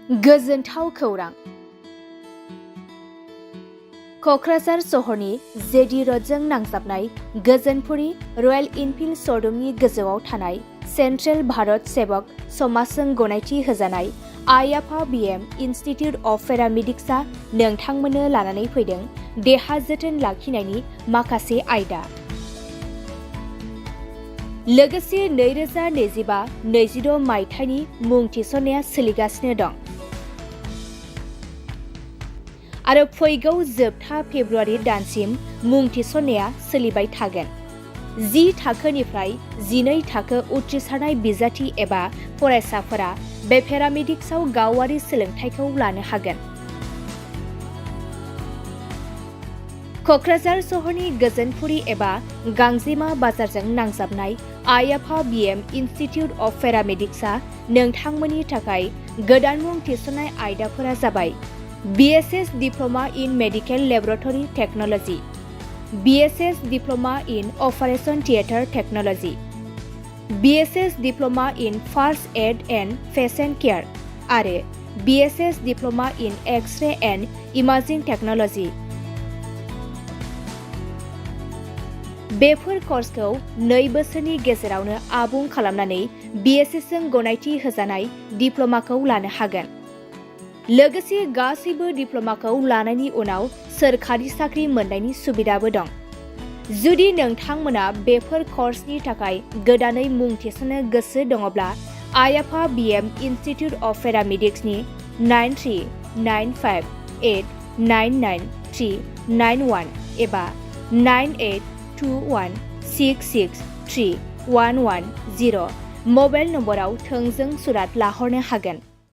गोजोनथाव खौरां क'क्राझार सहरनि जेडि र'डजों नांजाबनाय गोजोनपुरी रयेल इनफिल्ड श'रुमनि गोजौआव थानाय सेन्ट्रेल भारत सेवक समाजजों गनायथि होजानाय आइ आफा बिएम इनस्टिट्युट अफ पेरामेडिक्सआ नोंथांमोननो लानानै फैदों देहा जोथोन लाखिनायनि माखासे आयदा। लोगोसे 2025-26 मायथाइनि मुं थिसननाया सोलिगासिनो दं आरो फैगौ जोबथा फेब्रुवारि दानसिम मुं थिसननाया सोलिबाय थागोन। 10 थाखोनिफ्राय 12 थाखो उथ्रिसारनाय बिजाथि एबा फरायसाफोरा बे पेरामेडिक्सआव गावारि सोलोंथाइखौ लानो हागोन। क'क्राझार सहरनि गोजोनपुरी एबा गांजेमा बाजारजों नांजाबनाय आइ आफा बिएम इनस्टिट्युट अफ पेरामेडिक्सआ नोंथांमोननि थाखाय गोदान मुं थिसननाय आयदाफोरा जाबाय BSS Diploma in Medical Laboratory Technology, BSS Diploma in Operation Theatre Technology, BSS Diploma in First Aid and Patient Care आरो BSS Diploma in X-ray and Imaging Technology। बेफोर कर्सखौ 2 बोसोरनि गेजेरावनो आबुं खालामनानै BSS जों गनायथि होजानाय डिप्ल'माखौ लानो हागोन। लोगोसे गासैबो डिप्ल'माखौ लानायनि उनाव सोरखारि साख्रि मोननायनि सुबिदाबो दं। जुदि नोंथांमोना बेफोर कर्सनि थाखाय गोदानै मुं थिसननो गोसो दङब्ला आइ आफा बिएम इनस्टिट्युट अफ पेरामेडिक्सनि 9395899391 एबा 9821663110 मबाइल नम्बराव थोंजों सुरात लाहरनो हागोन।